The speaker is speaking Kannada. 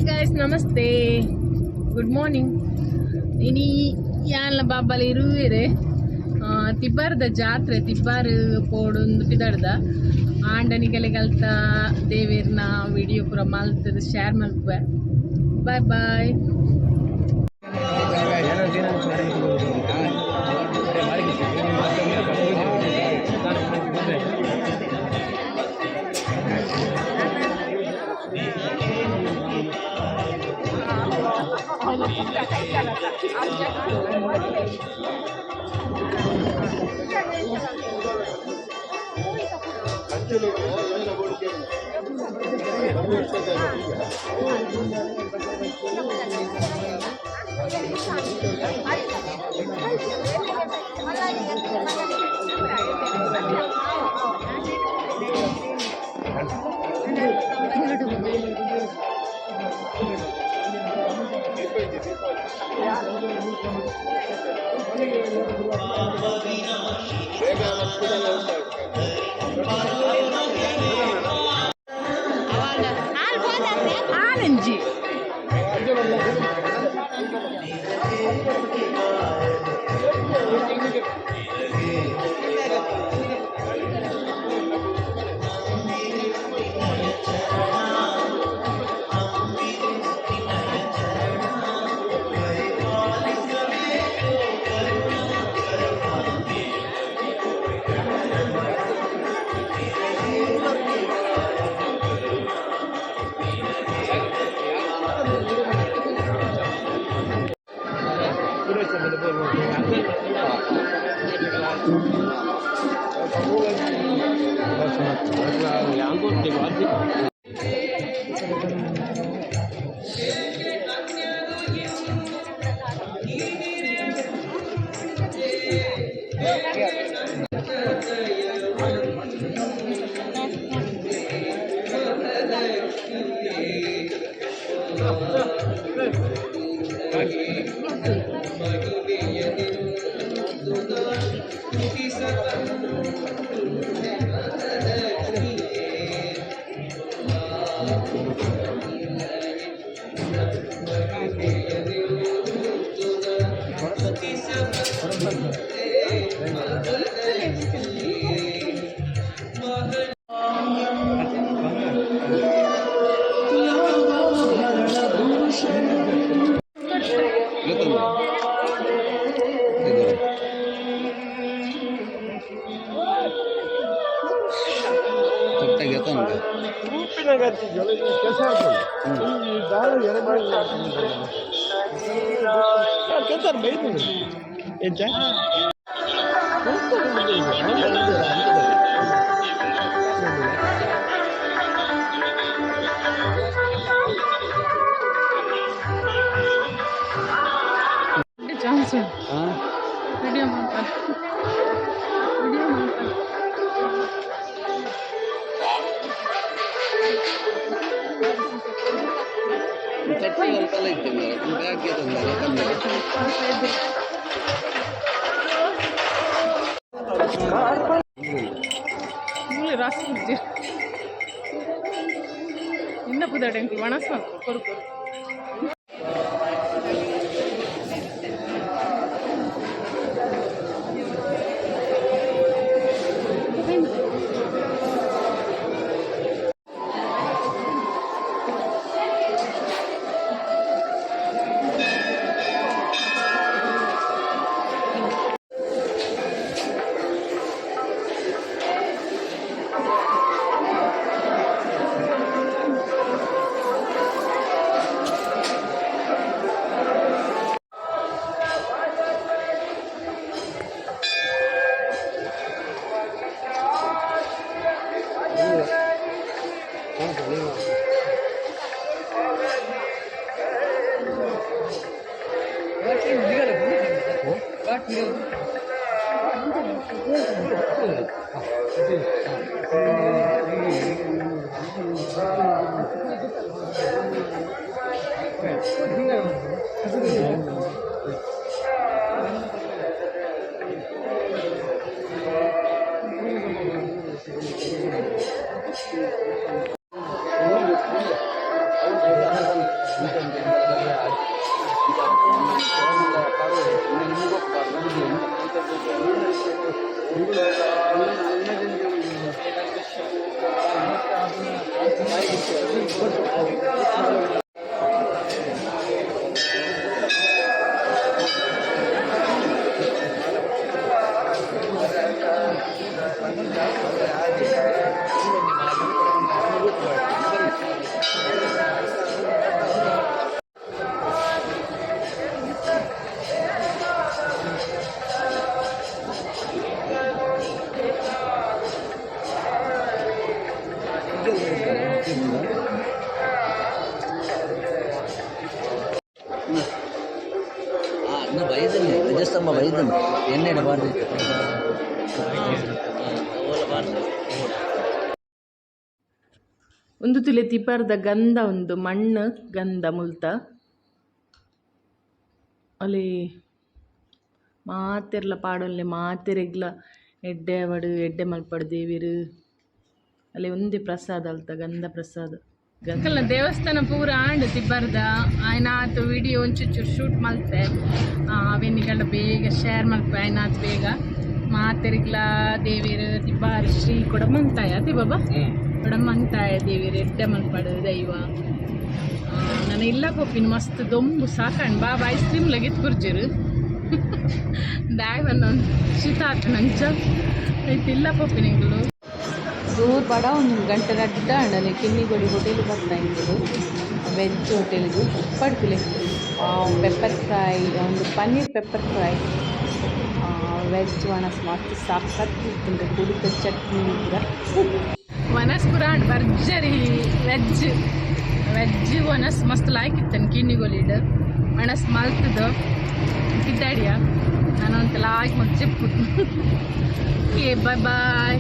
ಗೈಸ್ ನಮಸ್ತೆ, ಗುಡ್ ಮಾರ್ನಿಂಗ್. ಇನಿ ಯಾನ್ಲ ಬಾಬಾಲಿ ಇರುವಿರೆ ತಿಬ್ಬಾರದ ಜಾತ್ರೆ ತಿಬ್ಬಾರ್ ಪೋಡೊಂದು ಪಿದಾಡ್ದ ಆಂಡನಿಗೆಲೆ ಕಲ್ತ ದೇವೇರ್ನ ವಿಡಿಯೋ ಪೂರ ಮಲ್ತದ ಶೇರ್ ಮಲ್ಪೆ. ಬಾಯ್ ಬಾಯ್. ಆರೆಂಜಿ ವಿಡಿಯೋ ರಾಸಿ ಇನ್ನ ಪುದಾಟ ವಣಸ ಕೊರು ಇನ್ನು ಬೈದನ್ನೇ ರಜಸ್ತಂಭ ಬೈದನು ಎಣ್ಣೆ ಇಡಬಾರ್ದು ಒಂದು ತುಲೆ ತಿಪ್ಪರ್ದ ಗಂಧ ಒಂದು ಮಣ್ಣು ಗಂಧ ಮುಲ್ತ ಅಲ್ಲಿ ಮಾತೆರ್ಲ ಪಾಡೊಲ್ಲೆ ಮಾತೆರೆಗ್ಲ ಎಡ್ಡೆ ಅವಡು ಎಡ್ಡೆ ಮಲ್ಪಡು ದೇವಿರು ಅಲ್ಲಿ ಒಂದೇ ಪ್ರಸಾದ ಅಲ್ತ ಗಂಧ ಪ್ರಸಾದ ಗಂಕಲ್ನ ದೇವಸ್ಥಾನ ಪೂರ ಆಂಡ್ ತಿಬ್ಬರ್ದ ಆಯ್ನ ಆತು ವಿಡಿಯೋ ಒಂಚೂರು ಶೂಟ್ ಮಲ್ತೆ ಅವೆನ್ನಿಗಂಡ ಬೇಗ ಶೇರ್ ಮಲ್ಪೆ ಆಯ್ನ ಆತು ಬೇಗ ಮಾತೆರಿಗ್ಲ ದೇವಿರು ತಿಬ್ಬಾರು ಶ್ರೀ ಕೂಡ ಮಂತಾಯ ಅತಿ ಬಾಬಾ ಕೂಡ ಮಂತಾಯ ದೇವಿರು ಎಡ್ಡೆ ಮಲ್ಪಡು ದೈವ ನಾನು ಇಲ್ಲ ಕೊಪ್ಪಿನ ಮಸ್ತ್ ದೊಂಬು ಸಾಕಂಡು ಬಾಬಾ ಐಸ್ ಕ್ರೀಮ್ ಲಗಿತ್ ಕುರ್ಜಿರು ದಾಯ್ ಒಂದು ಶೀತ ಆತು ನಂಚ ಆಯ್ತು ಇಲ್ಲ ಪೊಪ್ಪಿನಿಗಳು ದೂರ ಪಡ ಒಂದು ಗಂಟೆ ರಡ್ಡ ಅಂಡನೆ ಕಿನ್ನಿಗೋಡಿ ಹೋಟೆಲ್ ಬರ್ತಾ ಇದ್ದು ವೆಜ್ ಹೋಟೆಲ್ದು ಪಡ್ಪಿಲೆ ಪೆಪ್ಪರ್ ಫ್ರೈ ಒಂದು ಪನ್ನೀರ್ ಪೆಪ್ಪರ್ ಫ್ರೈ ವೆಜ್ ವನಸ್ ಮಸ್ತ್ ಸಖತ್ತಿತ್ತು ಕುಡಿತ ಚಟ್ನಿ ಕೂಡ ವನಸ್ ಪುರ ಭರ್ಜರಿ ವೆಜ್ ವನಸ್ ಮಸ್ತ್ ಲಾಯ್ಕಿತ್ತನು ಕಿನ್ನಿಗೋಲಿಡ್ ವನಸ್ ಮಲ್ತದು ಕಿದ್ದಾಡಿಯ ನಾನು ಅಂತೆಲ್ಲ ಆಯ್ಕೆ ಮಾಡಿ ಚೆಪ್ಪು ಓಕೆ ಬಾಯ್ ಬಾಯ್